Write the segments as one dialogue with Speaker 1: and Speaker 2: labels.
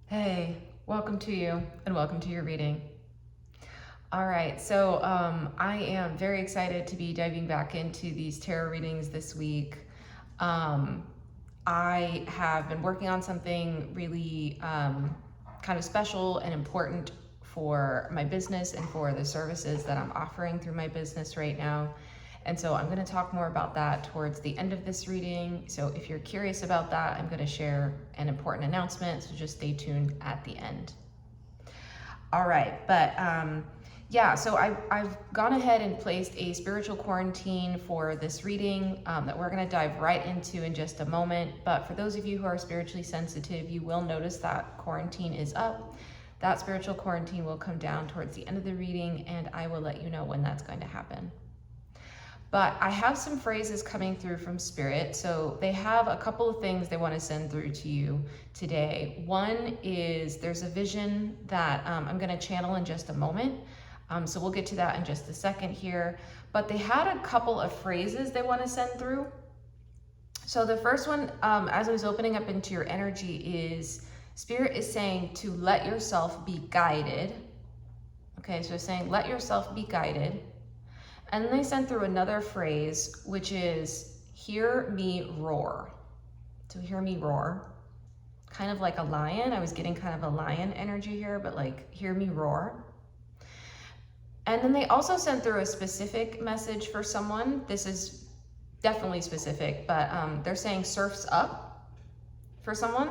Speaker 1: Hey, welcome to you and welcome to your reading. All right, so I am very excited to be diving back into these tarot readings this week. I have been working on something really kind of special and important for my business and for the services that I'm offering through my business right now. And so I'm going to talk more about that towards the end of this reading. So if you're curious about that, I'm going to share an important announcement. So just stay tuned at the end. All right, but yeah, so I've gone ahead and placed a spiritual quarantine for this reading that we're going to dive right into in just a moment. But for those of you who are spiritually sensitive, you will notice that quarantine is up. That spiritual quarantine will come down towards the end of the reading, and I will let you know when that's going to happen. But I have some phrases coming through from Spirit. So they have a couple of things they want to send through to you today. One is there's a vision that I'm going to channel in just a moment. So we'll get to that in just a second here. But they had a couple of phrases they want to send through. So the first one, as I was opening up into your energy, is Spirit is saying to let yourself be guided. Okay, so saying let yourself be guided. And then they sent through another phrase, which is hear me roar. So hear me roar. Kind of like a lion. I was getting kind of a lion energy here, but like hear me roar. And then they also sent through a specific message for someone. This is definitely specific, but they're saying surfs up for someone.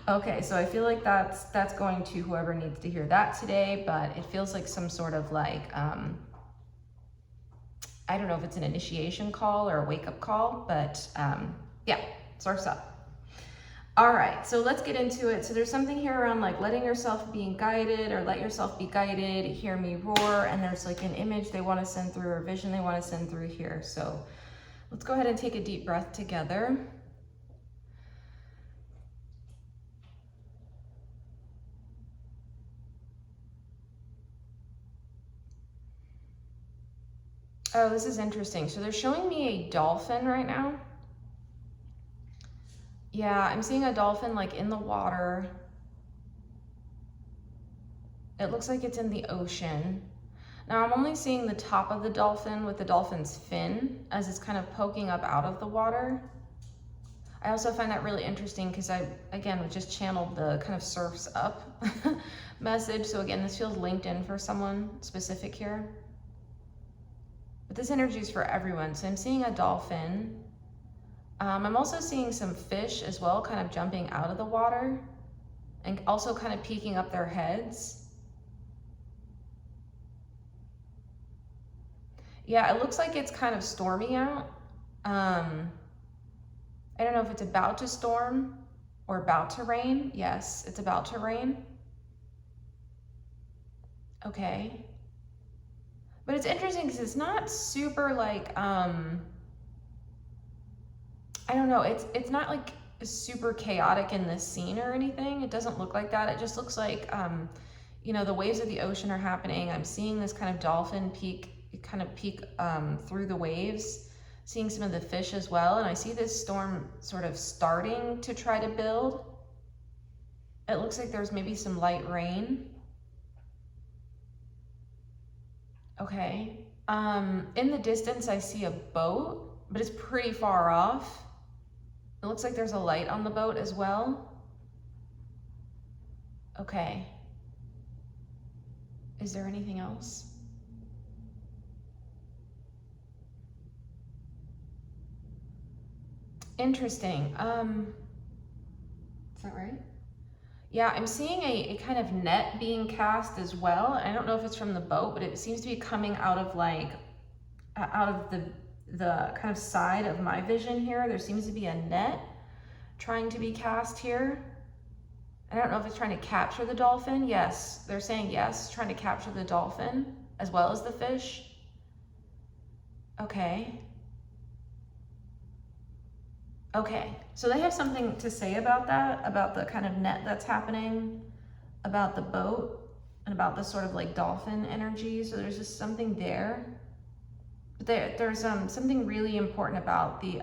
Speaker 1: Okay, so I feel like that's going to whoever needs to hear that today, but it feels like some sort of like, I don't know if it's an initiation call or a wake-up call, but yeah, surf's up. All right, so let's get into it. So there's something here around like letting yourself being guided or let yourself be guided, hear me roar, and there's like an image they want to send through or vision they want to send through here. So let's go ahead and take a deep breath together. Oh, this is interesting. So they're showing me a dolphin right now. Yeah, I'm seeing a dolphin like in the water. It looks like it's in the ocean. Now I'm only seeing the top of the dolphin with the dolphin's fin as it's kind of poking up out of the water. I also find that really interesting because I, again, just channeled the kind of surfs up message. So again, this feels linked in for someone specific here. But this energy is for everyone. So I'm seeing a dolphin. I'm also seeing some fish as well, kind of jumping out of the water and also kind of peeking up their heads. Yeah, it looks like it's kind of stormy out. I don't know if it's about to storm or about to rain. Yes, it's about to rain. Okay. But it's interesting because it's not super like, I don't know, it's not like super chaotic in this scene or anything. It doesn't look like that. It just looks like, you know, the waves of the ocean are happening. I'm seeing this kind of dolphin peek through the waves, seeing some of the fish as well. And I see this storm sort of starting to try to build. It looks like there's maybe some light rain. Okay. In the distance, I see a boat, but it's pretty far off. It looks like there's a light on the boat as well. Okay. Is there anything else? Interesting. Is that right? Yeah, I'm seeing a kind of net being cast as well. I don't know if it's from the boat, but it seems to be coming out of like, out of the kind of side of my vision here. There seems to be a net trying to be cast here. I don't know if it's trying to capture the dolphin. Yes, they're saying yes, trying to capture the dolphin as well as the fish. Okay. Okay, so they have something to say about that, about the kind of net that's happening, about the boat, and about the sort of like dolphin energy. So there's just something there. But there's something really important about the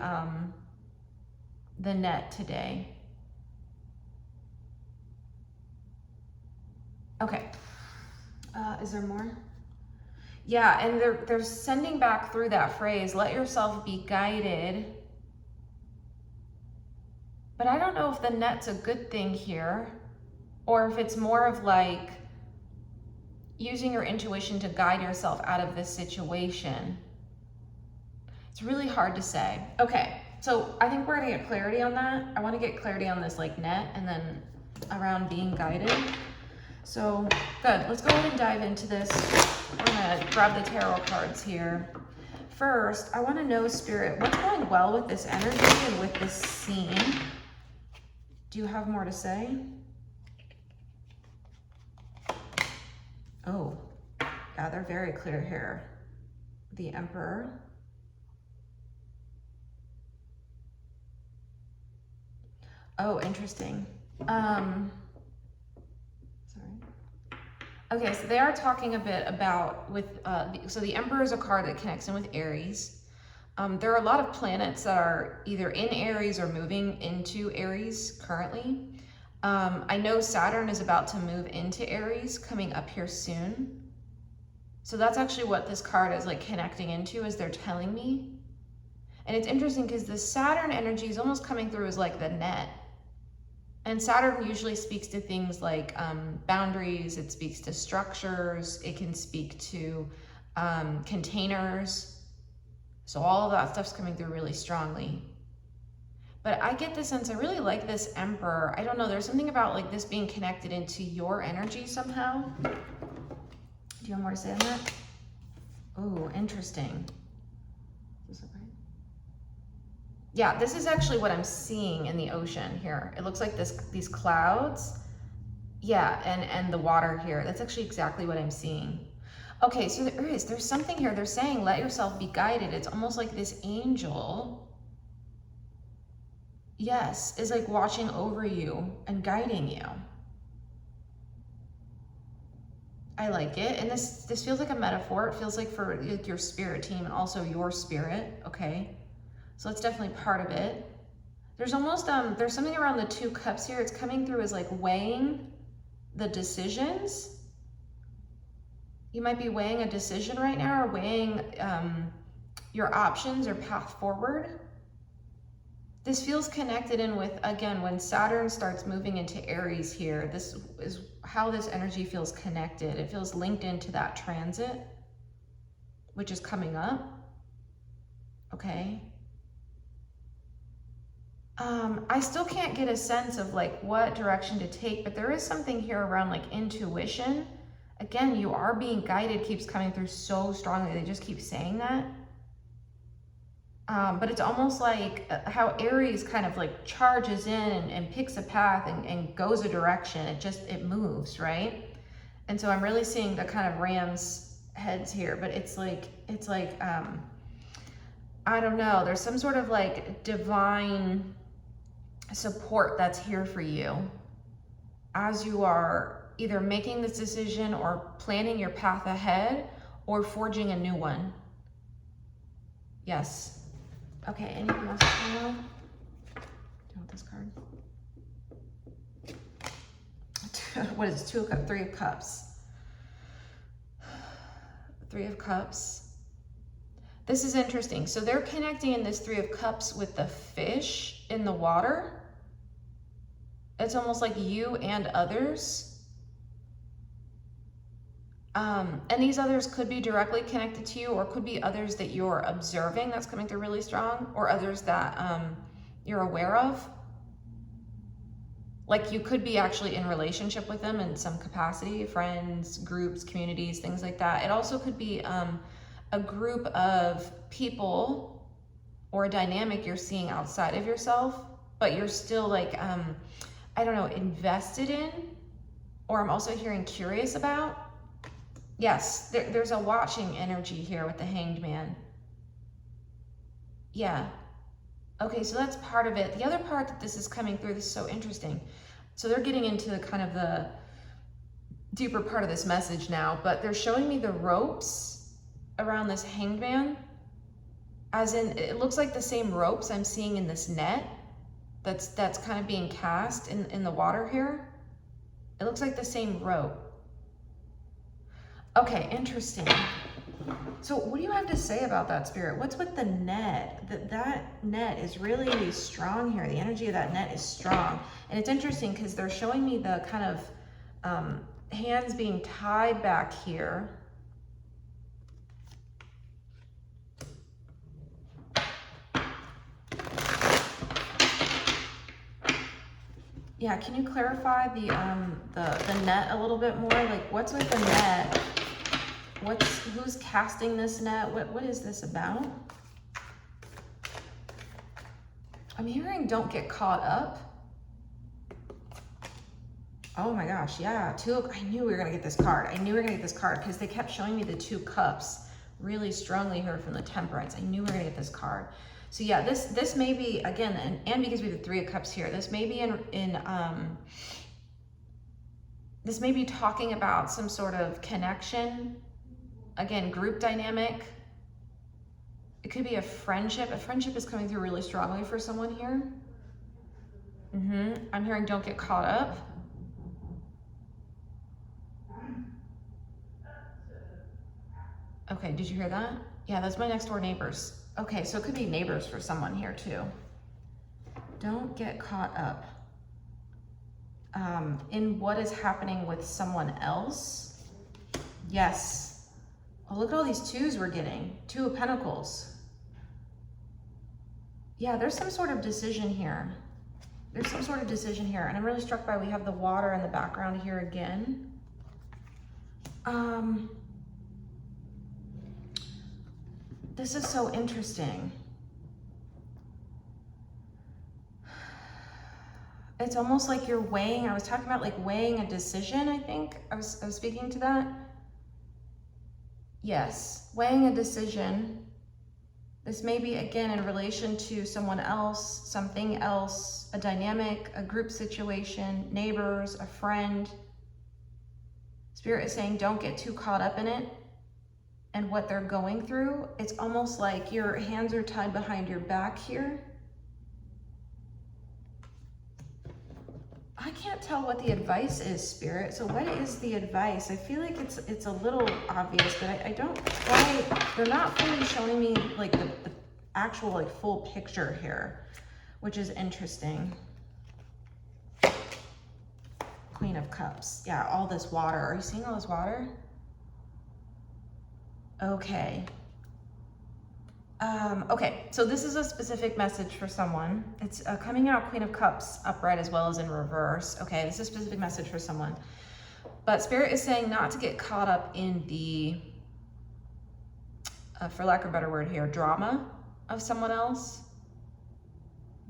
Speaker 1: net today. Okay. Is there more? Yeah, and they're sending back through that phrase, let yourself be guided. But I don't know if the net's a good thing here, or if it's more of like using your intuition to guide yourself out of this situation. It's really hard to say. Okay, so I think we're gonna get clarity on that. I wanna get clarity on this like net and then around being guided. So good, let's go ahead and dive into this. We're gonna grab the tarot cards here. First, I wanna know, Spirit, what's going well with this energy and with this scene? Do you have more to say? Oh, yeah, they're very clear here. The Emperor. Oh, interesting. Okay, so they are talking a bit about so the Emperor is a card that connects in with Aries. There are a lot of planets that are either in Aries or moving into Aries currently. I know Saturn is about to move into Aries coming up here soon. So that's actually what this card is like connecting into, as they're telling me. And it's interesting because the Saturn energy is almost coming through as like the net. And Saturn usually speaks to things like boundaries, it speaks to structures, it can speak to containers. So all of that stuff's coming through really strongly. But I get the sense, I really like this Emperor. I don't know, there's something about like this being connected into your energy somehow. Do you have more to say on that? Oh, interesting. Is this right? Yeah, this is actually what I'm seeing in the ocean here. It looks like these clouds. Yeah, and the water here. That's actually exactly what I'm seeing. Okay, so there's something here. They're saying, let yourself be guided. It's almost like this angel, yes, is like watching over you and guiding you. I like it. And this feels like a metaphor. It feels like for your spirit team and also your spirit, okay? So that's definitely part of it. There's almost, there's something around the 2 cups here. It's coming through as like weighing the decisions. You might be weighing a decision right now, or weighing your options or path forward. This feels connected in with, again, when Saturn starts moving into Aries here, this is how this energy feels connected. It feels linked into that transit, which is coming up, okay? I still can't get a sense of like what direction to take, but there is something here around like intuition. Again, you are being guided, keeps coming through so strongly. They just keep saying that. But it's almost like how Aries kind of like charges in and picks a path and goes a direction. It moves, right? And so I'm really seeing the kind of ram's heads here, but it's like, I don't know. There's some sort of like divine support that's here for you as you are either making this decision or planning your path ahead or forging a new one. Yes. Okay, anything else going on? Do you want this card? What is it? 3 of Cups. 3 of Cups. This is interesting. So they're connecting in this 3 of Cups with the fish in the water. It's almost like you and others. And these others could be directly connected to you, or could be others that you're observing that's coming through really strong, or others that you're aware of. Like you could be actually in relationship with them in some capacity, friends, groups, communities, things like that. It also could be a group of people or a dynamic you're seeing outside of yourself, but you're still like, I don't know, invested in, or I'm also hearing curious about. Yes, there's a watching energy here with the Hanged Man. Yeah. Okay, so that's part of it. The other part that this is coming through, this is so interesting. So they're getting into kind of the deeper part of this message now, but they're showing me the ropes around this Hanged Man. As in, it looks like the same ropes I'm seeing in this net that's kind of being cast in the water here. It looks like the same rope. Okay, interesting. So what do you have to say about that, Spirit? What's with the net? That net is really strong here. The energy of that net is strong. And it's interesting because they're showing me the kind of hands being tied back here. Yeah, can you clarify the net a little bit more? Like, what's with the net? Who's casting this net? What is this about? I'm hearing don't get caught up. Oh my gosh, yeah. I knew we were gonna get this card. I knew we were gonna get this card because they kept showing me the 2 cups really strongly here from the Temperance. I knew we were gonna get this card. So yeah, this may be, again, and because we have the 3 of Cups here, this may be this may be talking about some sort of connection. Again, group dynamic. It could be a friendship. A friendship is coming through really strongly for someone here. I'm hearing don't get caught up. Okay, did you hear that? Yeah, that's my next door neighbors. Okay, so it could be neighbors for someone here too. Don't get caught up in what is happening with someone else. Yes. Oh, look at all these 2s we're getting. 2 of Pentacles. Yeah, there's some sort of decision here. There's some sort of decision here. And I'm really struck by we have the water in the background here again. This is so interesting. It's almost like you're weighing, I was talking about like weighing a decision, I think. I was speaking to that. Yes, weighing a decision. This may be, again, in relation to someone else, something else, a dynamic, a group situation, neighbors, a friend. Spirit is saying don't get too caught up in it and what they're going through. It's almost like your hands are tied behind your back here. I can't tell what the advice is, Spirit. So what is the advice? I feel like it's a little obvious, but I don't quite, they're not fully showing me like the actual like full picture here, which is interesting. Queen of Cups. Yeah, all this water. Are you seeing all this water? Okay. Okay, so this is a specific message for someone. It's coming out Queen of Cups upright as well as in reverse. Okay, this is a specific message for someone. But Spirit is saying not to get caught up in the, for lack of a better word here, drama of someone else,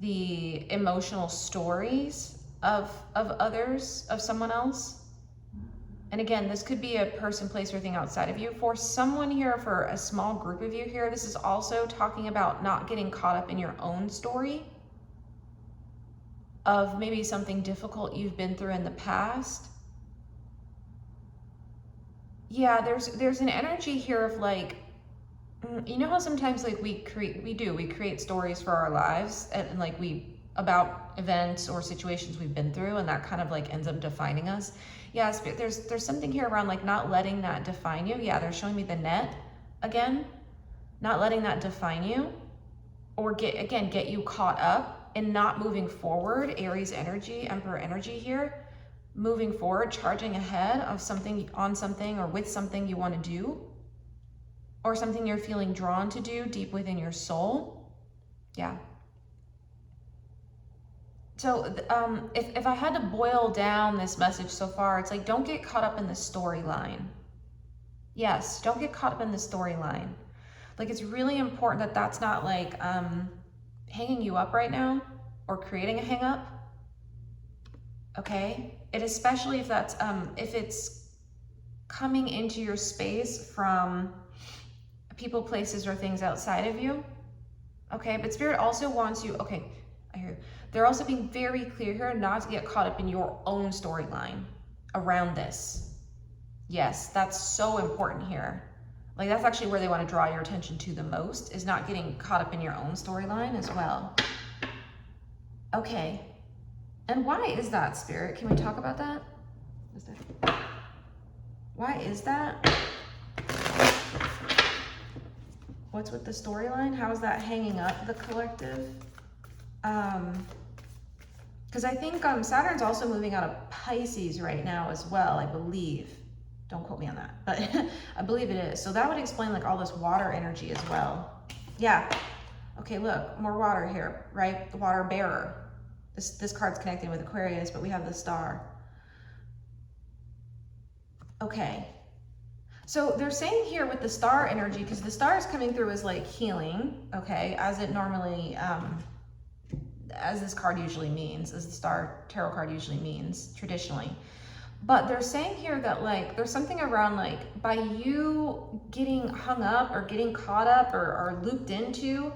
Speaker 1: the emotional stories of others, of someone else. And again, this could be a person, place, or thing outside of you. For someone here, for a small group of you here, this is also talking about not getting caught up in your own story of maybe something difficult you've been through in the past. Yeah, there's an energy here of like, you know how sometimes like we create stories for our lives and like about events or situations we've been through, and that kind of like ends up defining us. Yes, but there's something here around like not letting that define you. Yeah, they're showing me the net again, not letting that define you, or get you caught up and not moving forward. Aries energy, Emperor energy here, moving forward, charging ahead of something, on something, or with something you want to do, or something you're feeling drawn to do deep within your soul. Yeah. So if I had to boil down this message so far, it's like, don't get caught up in the storyline. Yes, don't get caught up in the storyline. Like, it's really important that that's not like hanging you up right now or creating a hang up. Okay? It especially if that's if it's coming into your space from people, places, or things outside of you. Okay, but Spirit also wants you, okay, I hear you. They're also being very clear here not to get caught up in your own storyline around this. Yes, that's so important here. Like, that's actually where they want to draw your attention to the most, is not getting caught up in your own storyline as well. Okay. And why is that, Spirit? Can we talk about that? Why is that? What's with the storyline? How is that hanging up the collective? Because I think Saturn's also moving out of Pisces right now as well, I believe. Don't quote me on that, but I believe it is. So that would explain like all this water energy as well. Yeah. Okay, look, more water here, right? The water bearer. This card's connecting with Aquarius, but we have the star. Okay. So they're saying here with the star energy, because the star is coming through as like healing, okay, as it normally, as this card usually means, as the star tarot card usually means traditionally. But they're saying here that like there's something around like by you getting hung up or getting caught up or looped into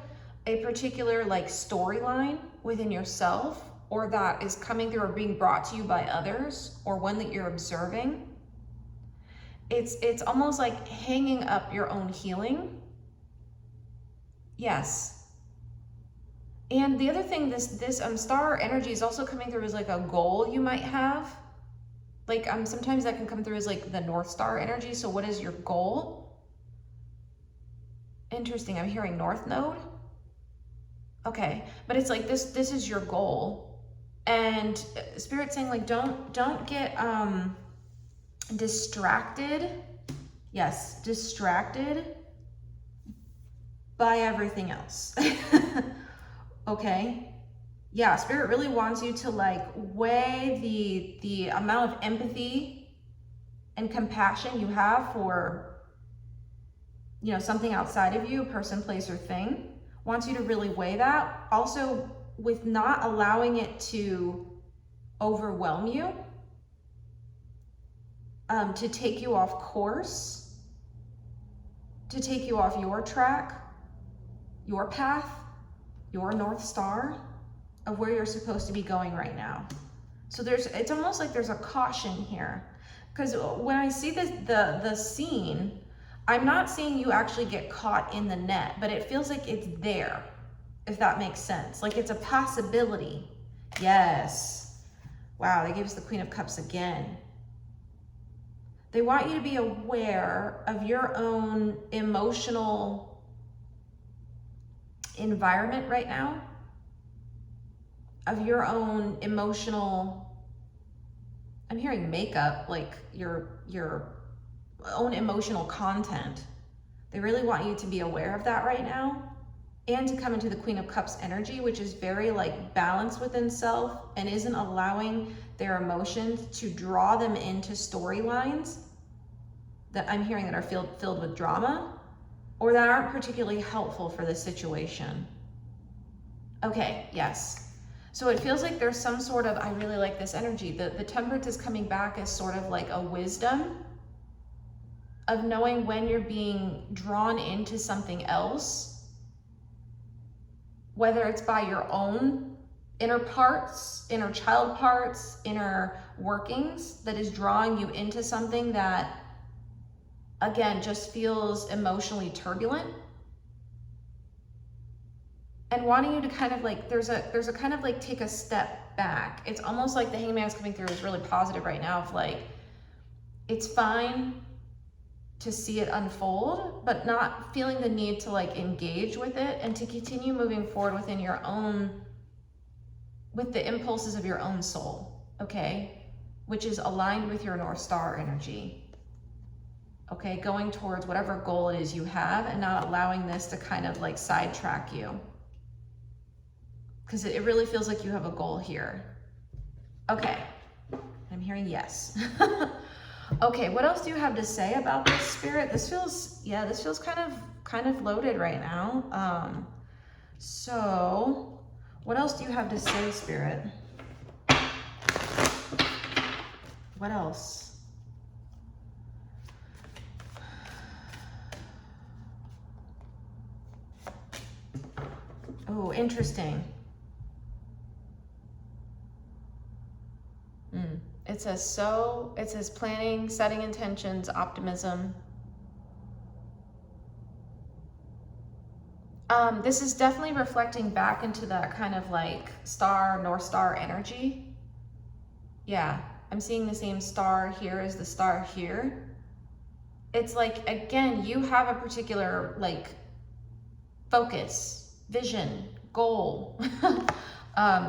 Speaker 1: a particular like storyline within yourself, or that is coming through or being brought to you by others, or one that you're observing. It's almost like hanging up your own healing. Yes. And the other thing, this star energy is also coming through as like a goal you might have. Like sometimes that can come through as like the North Star energy. So what is your goal? Interesting. I'm hearing North Node. Okay, but it's like this is your goal. And Spirit's saying like don't get distracted. Yes, distracted by everything else. Okay. Yeah, Spirit really wants you to like weigh the amount of empathy and compassion you have for, you know, something outside of you, person, place, or thing. Wants you to really weigh that. Also, with not allowing it to overwhelm you, to take you off course, to take you off your track, your path, your North Star of where you're supposed to be going right now. So it's almost like there's a caution here. Because when I see the scene, I'm not seeing you actually get caught in the net, but it feels like it's there, if that makes sense. Like it's a possibility. Yes. Wow, they gave us the Queen of Cups again. They want you to be aware of your own emotional environment right now, of your own emotional, I'm hearing makeup, like your own emotional content. They really want you to be aware of that right now, and to come into the Queen of Cups energy, which is very like balanced within self and isn't allowing their emotions to draw them into storylines that I'm hearing that are filled with drama or that aren't particularly helpful for the situation. Okay, yes. So it feels like there's some sort of, I really like this energy. The Temperance is coming back as sort of like a wisdom of knowing when you're being drawn into something else, whether it's by your own inner parts, inner child parts, inner workings that is drawing you into something that, again, just feels emotionally turbulent. And wanting you to kind of like, there's a kind of like take a step back. It's almost like the Hangman's coming through is really positive right now of like, it's fine to see it unfold, but not feeling the need to like engage with it and to continue moving forward within your own, with the impulses of your own soul, okay? Which is aligned with your North Star energy. Okay, going towards whatever goal it is you have and not allowing this to kind of like sidetrack you. Because it really feels like you have a goal here. Okay, I'm hearing yes. Okay, what else do you have to say about this, Spirit? This feels, yeah, this feels kind of loaded right now. So what else do you have to say, Spirit? What else? Oh, interesting. It says planning, setting intentions, optimism. This is definitely reflecting back into that kind of like star, North Star energy. Yeah, I'm seeing the same star here as the star here. it's like, again, you have a particular like focus, vision, goal.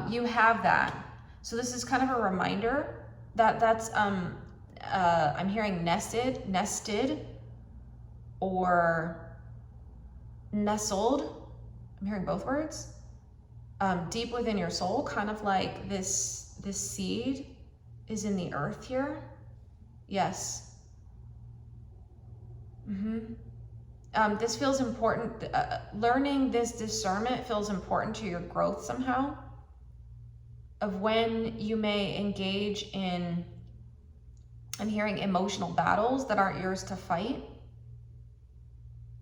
Speaker 1: You have that. So this is kind of a reminder that that's, I'm hearing nested, or nestled. I'm hearing both words. Deep within your soul, kind of like this seed is in the earth here. Yes. This feels important. Learning this discernment feels important to your growth somehow, of when you may engage in, I'm hearing, emotional battles that aren't yours to fight.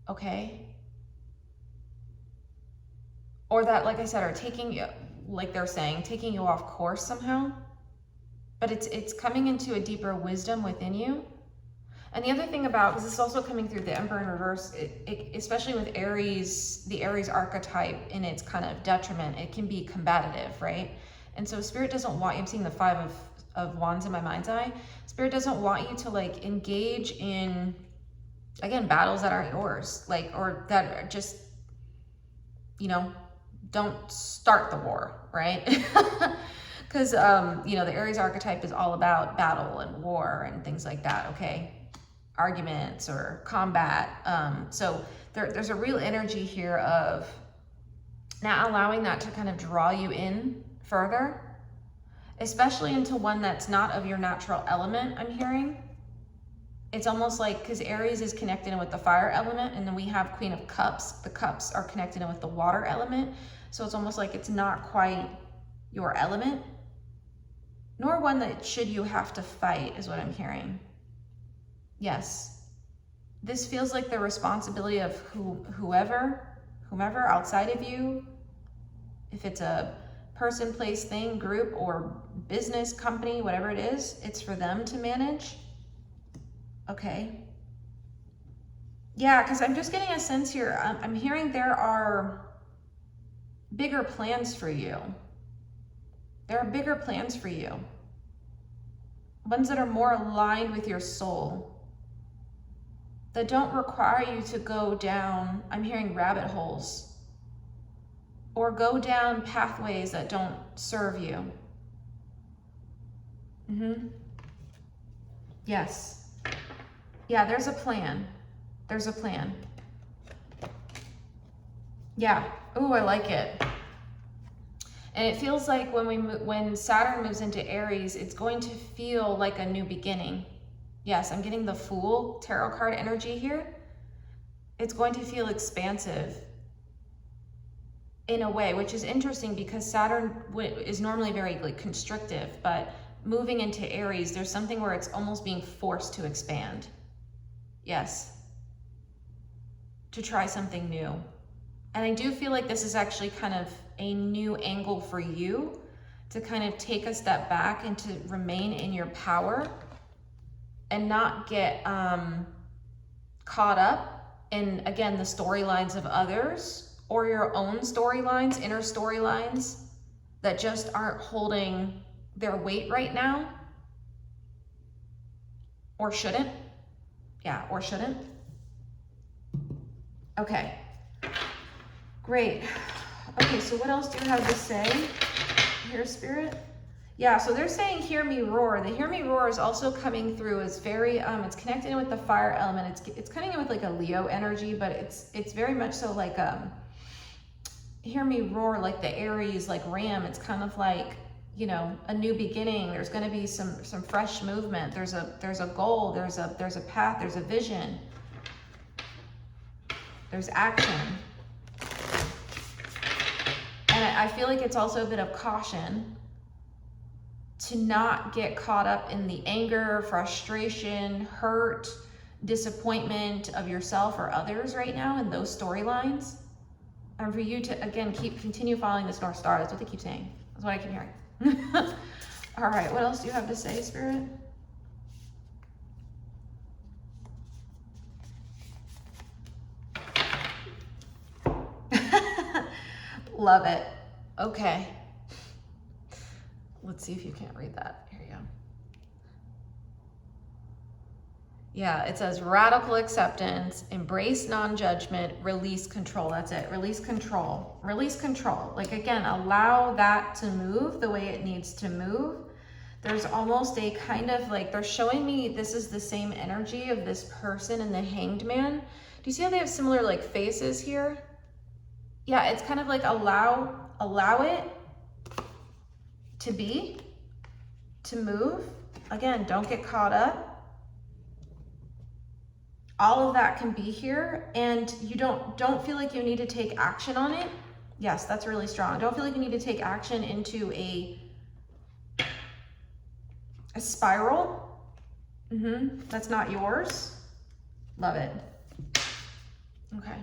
Speaker 1: Okay. Or that, like I said, are taking you, like they're saying, taking you off course somehow. But it's coming into a deeper wisdom within you. And the other thing about, because this is also coming through the Emperor in reverse, especially with Aries, the Aries archetype in its kind of detriment, it can be combative, right? And so Spirit doesn't want you, I'm seeing the 5 of Wands in my mind's eye. Spirit doesn't want you to like engage in, again, battles that aren't yours, like, or that are just, you know, don't start the war, right? Because, you know, the Aries archetype is all about battle and war and things like that, okay? Arguments or combat. So there's a real energy here of not allowing that to kind of draw you in further, especially into one that's not of your natural element, I'm hearing. It's almost like, because Aries is connected in with the fire element, and then we have Queen of Cups. The cups are connected in with the water element. So it's almost like it's not quite your element, nor one that should you have to fight, is what I'm hearing. Yes. This feels like the responsibility of whomever outside of you, if it's a person, place, thing, group, or business, company, whatever it is, it's for them to manage. Okay. Yeah, because I'm just getting a sense here. I'm hearing there are bigger plans for you. There are bigger plans for you. Ones that are more aligned with your soul. That don't require you to go down, I'm hearing, rabbit holes. Or go down pathways that don't serve you. Yes. Yeah, there's a plan. There's a plan. Yeah. Ooh, I like it. And it feels like when Saturn moves into Aries, it's going to feel like a new beginning. Yes, I'm getting the Fool tarot card energy here. It's going to feel expansive in a way, which is interesting because Saturn is normally very like constrictive, but moving into Aries, there's something where it's almost being forced to expand. Yes. To try something new. And I do feel like this is actually kind of a new angle for you to kind of take a step back and to remain in your power and not get caught up in, again, the storylines of others or your own storylines, inner storylines that just aren't holding their weight right now, or shouldn't. Yeah, or shouldn't. Okay, great. Okay, so what else do you have to say here, Spirit? Yeah, so they're saying hear me roar. The hear me roar is also coming through as very, it's connected in with the fire element. It's coming in with like a Leo energy, but it's very much so like hear me roar, like the Aries, like Ram. It's kind of like, you know, a new beginning. There's going to be some fresh movement. There's a goal. There's a path. There's a vision. There's action. And I feel like it's also a bit of caution to not get caught up in the anger, frustration, hurt, disappointment of yourself or others right now in those storylines. And for you to, again, continue following this North Star. That's what they keep saying. That's what I keep hearing. All right, what else do you have to say, Spirit? Love it. Okay. Let's see if you can't read that. Here you go. Yeah, it says radical acceptance, embrace non-judgment, release control. That's it. Release control. Release control. Like, again, allow that to move the way it needs to move. There's almost a kind of like, they're showing me this is the same energy of this person and the Hanged Man. Do you see how they have similar like faces here? Yeah, it's kind of like allow it to be, to move. Again, don't get caught up. All of that can be here, and you don't feel like you need to take action on it. Yes, that's really strong. Don't feel like you need to take action into a spiral. That's not yours. Love it. Okay.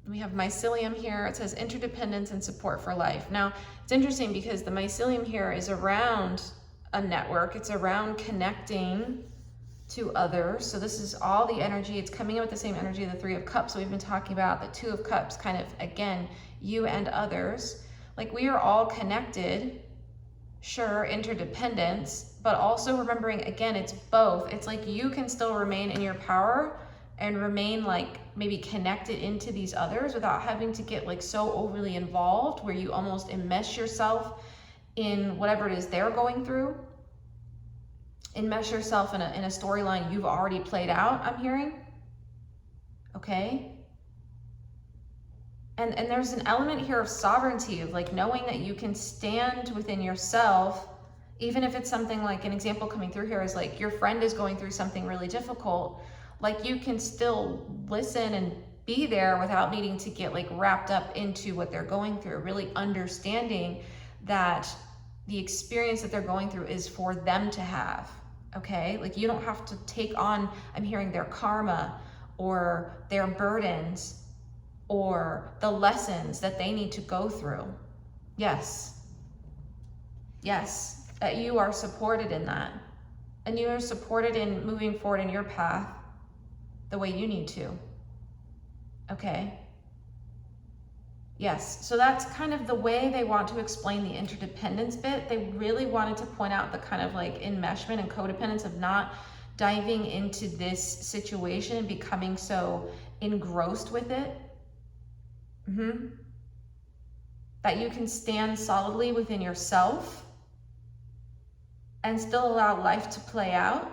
Speaker 1: We have mycelium here. It says interdependence and support for life. Now, it's interesting because the mycelium here is around a network. It's around connecting to others. So this is all the energy. It's coming in with the same energy of the Three of Cups we've been talking about. The Two of Cups, kind of, again, you and others. Like, we are all connected. Sure, interdependence, but also remembering, again, it's both. It's like you can still remain in your power and remain like maybe connected into these others without having to get like so overly involved where you almost enmesh yourself in whatever it is they're going through. Enmesh yourself in a storyline you've already played out, I'm hearing. Okay. And there's an element here of sovereignty, of like knowing that you can stand within yourself, even if it's something like, an example coming through here is like your friend is going through something really difficult. Like, you can still listen and be there without needing to get like wrapped up into what they're going through, really understanding that the experience that they're going through is for them to have. Okay, like you don't have to take on, I'm hearing, their karma or their burdens or the lessons that they need to go through. Yes, that you are supported in that. And you are supported in moving forward in your path the way you need to. Okay. Yes, so that's kind of the way they want to explain the interdependence bit. They really wanted to point out the kind of like enmeshment and codependence of not diving into this situation and becoming so engrossed with it. That you can stand solidly within yourself and still allow life to play out,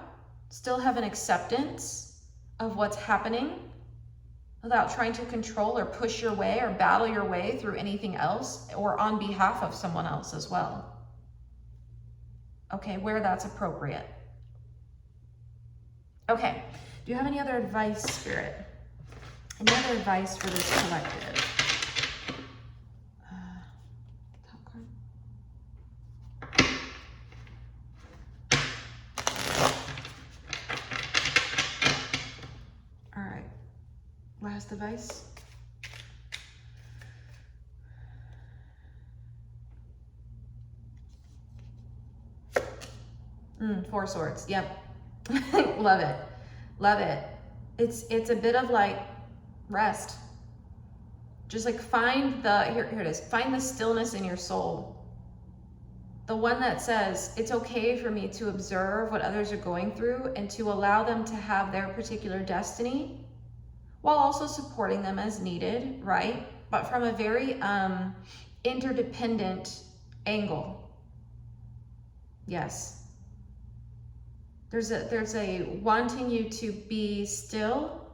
Speaker 1: still have an acceptance of what's happening, without trying to control or push your way or battle your way through anything else or on behalf of someone else as well. Okay, where that's appropriate. Okay, do you have any other advice, Spirit? Any other advice for this collective? Top card. All right. Last advice. Four Swords. Yep. Love it. Love it. It's a bit of like rest. Just like find the, here it is. Find the stillness in your soul. The one that says, it's okay for me to observe what others are going through and to allow them to have their particular destiny, while also supporting them as needed, right? But from a very interdependent angle. Yes. There's a wanting you to be still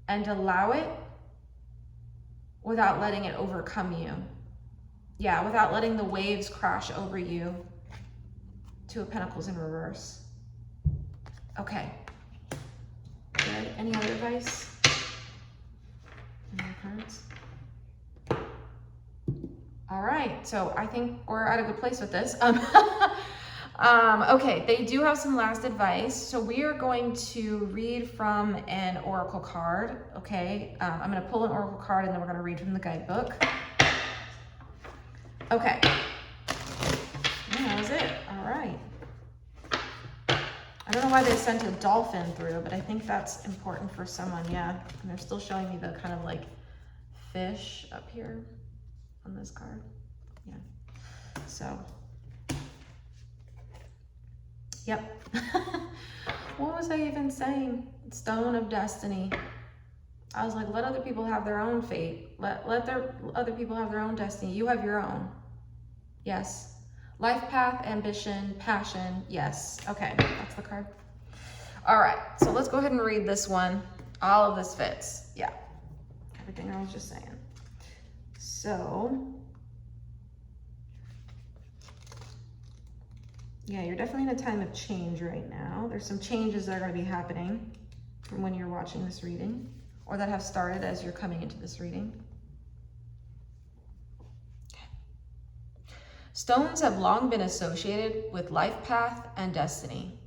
Speaker 1: and allow it without letting it overcome you. Yeah, without letting the waves crash over you. Two of Pentacles in reverse. Okay. Good. Any other advice? Cards. All right, so I think we're at a good place with this. Okay, they do have some last advice. So we are going to read from an oracle card. Okay, I'm going to pull an oracle card and then we're going to read from the guidebook. Okay, that was it. All right. I don't know why they sent a dolphin through, but I think that's important for someone. Yeah, and they're still showing me the kind of like fish up here on this card. Yeah, so Yep. What was I even saying? Stone of destiny. I was like, let other people have their own fate. Let other people have their own destiny. You have your own. Yes. Life path, ambition, passion. Yes. Okay, that's the card. All right, so let's go ahead and read this one. All of this fits. Yeah. Everything I was just saying. So, yeah, you're definitely in a time of change right now. There's some changes that are going to be happening from when you're watching this reading, or that have started as you're coming into this reading. Stones have long been associated with life path and destiny.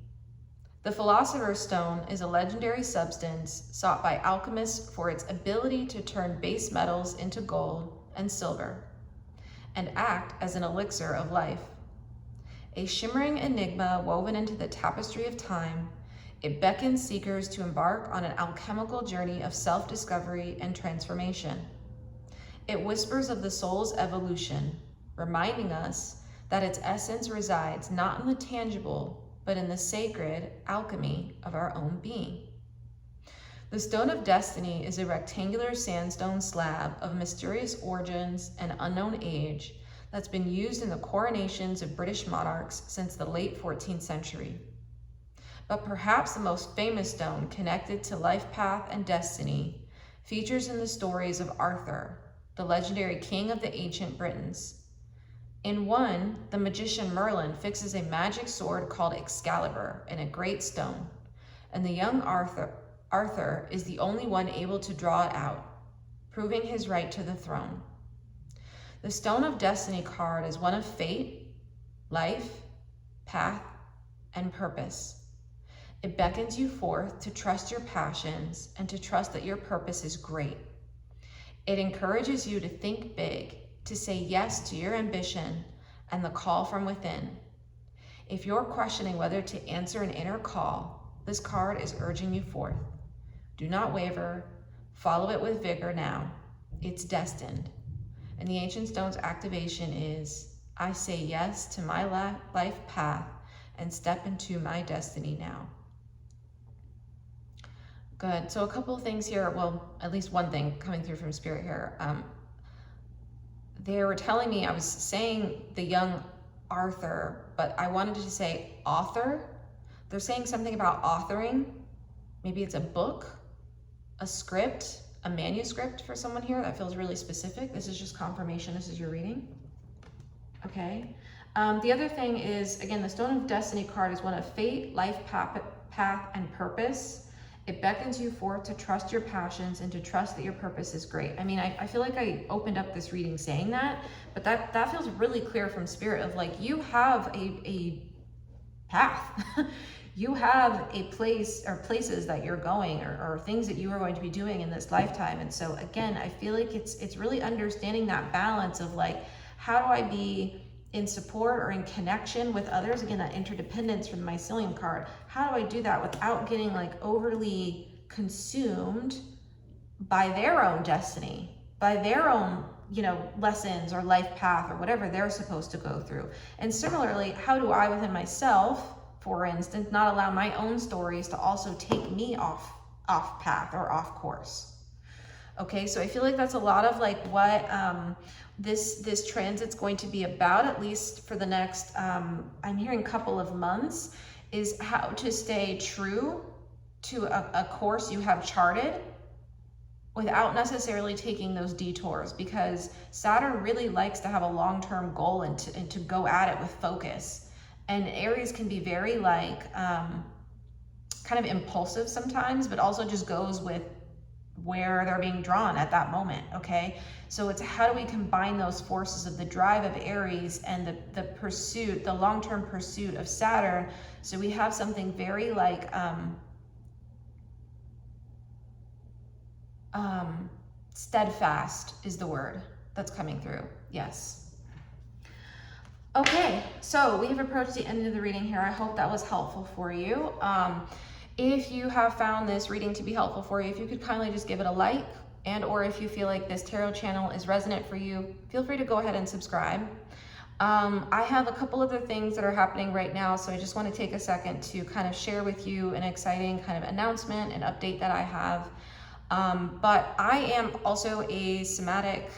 Speaker 1: The Philosopher's Stone is a legendary substance sought by alchemists for its ability to turn base metals into gold and silver, and act as an elixir of life. A shimmering enigma woven into the tapestry of time, it beckons seekers to embark on an alchemical journey of self-discovery and transformation. It whispers of the soul's evolution, reminding us that its essence resides not in the tangible, but in the sacred alchemy of our own being. The Stone of Destiny is a rectangular sandstone slab of mysterious origins and unknown age that's been used in the coronations of British monarchs since the late 14th century. But perhaps the most famous stone connected to life path and destiny features in the stories of Arthur, the legendary king of the ancient Britons. In one, the magician Merlin fixes a magic sword called Excalibur in a great stone, and the young Arthur is the only one able to draw it out, proving his right to the throne. The Stone of Destiny card is one of fate, life, path, and purpose. It beckons you forth to trust your passions and to trust that your purpose is great. It encourages you to think big, to say yes to your ambition and the call from within. If you're questioning whether to answer an inner call, this card is urging you forth. Do not waver. Follow it with vigor now. It's destined. And the Ancient Stone's activation is, I say yes to my life path and step into my destiny now. Good. So a couple of things here. Well, at least one thing coming through from Spirit here. They were telling me, I was saying the young Arthur, but I wanted to say author. They're saying something about authoring. Maybe it's a book, a script, a manuscript for someone here. That feels really specific. This is just confirmation. This is your reading. Okay. The other thing is, again, the Stone of Destiny card is one of fate, life path, and purpose. It beckons you forth to trust your passions and to trust that your purpose is great. I mean, I feel like I opened up this reading saying that, but that feels really clear from Spirit of like, you have a path. You have a place or places that you're going or things that you are going to be doing in this lifetime. And so again, I feel like it's really understanding that balance of like, how do I be in support or in connection with others? Again, that interdependence from the mycelium card. How do I do that without getting like overly consumed by their own destiny, by their own, lessons or life path or whatever they're supposed to go through? And similarly, how do I within myself, for instance, not allow my own stories to also take me off path or off course? Okay, so I feel like that's a lot of like what this transit's going to be about, at least for the next, I'm hearing couple of months, is how to stay true to a course you have charted without necessarily taking those detours, because Saturn really likes to have a long-term goal and to go at it with focus. And Aries can be very like, kind of impulsive sometimes, but also just goes with where they're being drawn at that moment, okay? So it's how do we combine those forces of the drive of Aries and the pursuit, the long-term pursuit of Saturn, so we have something very like, steadfast is the word that's coming through, yes. Okay, so we have approached the end of the reading here. I hope that was helpful for you. If you have found this reading to be helpful for you, if you could kindly just give it a like, and or if you feel like this tarot channel is resonant for you, feel free to go ahead and subscribe. I have a couple other things that are happening right now, so I just want to take a second to kind of share with you an exciting kind of announcement and update that I have. But I am also a somatic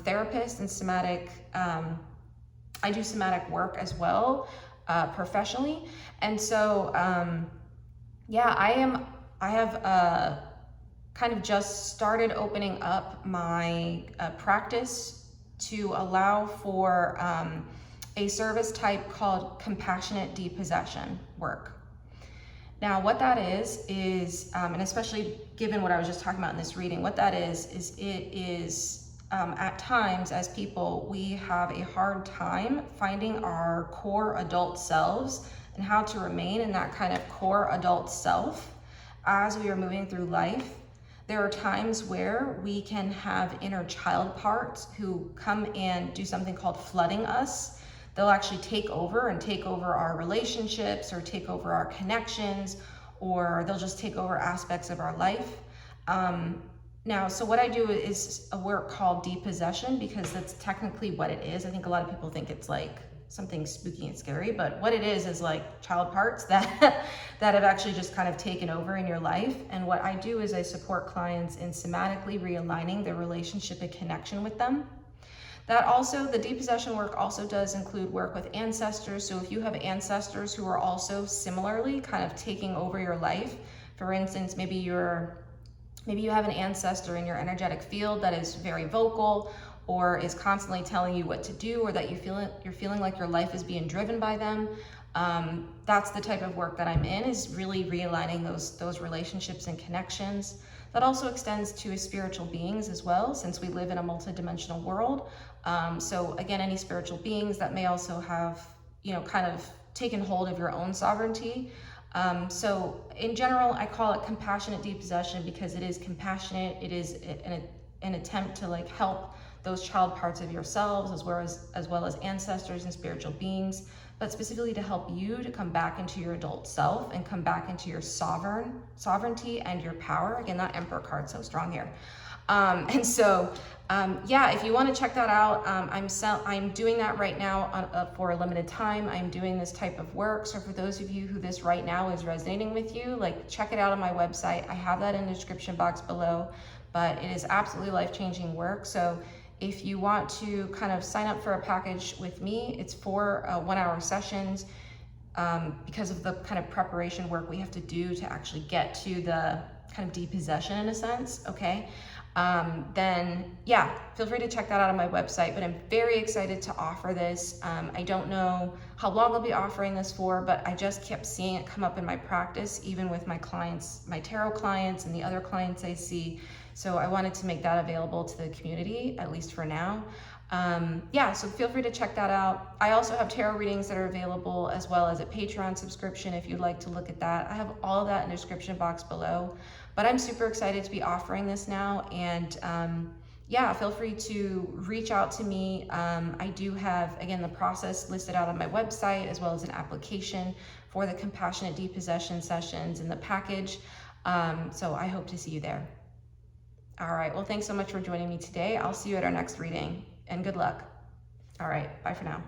Speaker 1: therapist and somatic, I do somatic work as well, professionally. And so, yeah, I have kind of just started opening up my practice to allow for a service type called compassionate depossession work. Now, what that is, and especially given what I was just talking about in this reading, what that is it is at times as people, we have a hard time finding our core adult selves and how to remain in that kind of core adult self as we are moving through life. There are times where we can have inner child parts who come and do something called flooding us. They'll actually take over our relationships, or take over our connections, or they'll just take over aspects of our life. Now, so what I do is a work called depossession, because that's technically what it is. I think a lot of people think it's like something spooky and scary, but what it is like child parts that that have actually just kind of taken over in your life. And what I do is I support clients in somatically realigning their relationship and connection with them. That also, the depossession work also does include work with ancestors. So if you have ancestors who are also similarly kind of taking over your life, for instance, maybe you have an ancestor in your energetic field that is very vocal, or is constantly telling you what to do, or that you're feeling like your life is being driven by them. That's the type of work that I'm in, is really realigning those relationships and connections. That also extends to spiritual beings as well, since we live in a multidimensional world. So again, any spiritual beings that may also have, kind of taken hold of your own sovereignty. So in general, I call it compassionate depossession because it is compassionate. It is an attempt to like help those child parts of yourselves, as well as ancestors and spiritual beings, but specifically to help you to come back into your adult self and come back into your sovereignty and your power. Again, that Emperor card's so strong here. And so, yeah, if you want to check that out, I'm doing that right now for a limited time. I'm doing this type of work. So for those of you who this right now is resonating with you, like, check it out on my website. I have that in the description box below, but it is absolutely life-changing work. So if you want to kind of sign up for a package with me, it's 4 1-hour sessions, because of the kind of preparation work we have to do to actually get to the kind of depossession in a sense, okay? Then yeah, feel free to check that out on my website, but I'm very excited to offer this. I don't know how long I'll be offering this for, but I just kept seeing it come up in my practice, even with my clients, my tarot clients and the other clients I see. So I wanted to make that available to the community, at least for now. Yeah, so feel free to check that out. I also have tarot readings that are available, as well as a Patreon subscription if you'd like to look at that. I have all of that in the description box below, but I'm super excited to be offering this now. And yeah, feel free to reach out to me. I do have, again, the process listed out on my website, as well as an application for the compassionate depossession sessions in the package. So I hope to see you there. All right, well, thanks so much for joining me today. I'll see you at our next reading, and good luck. All right, bye for now.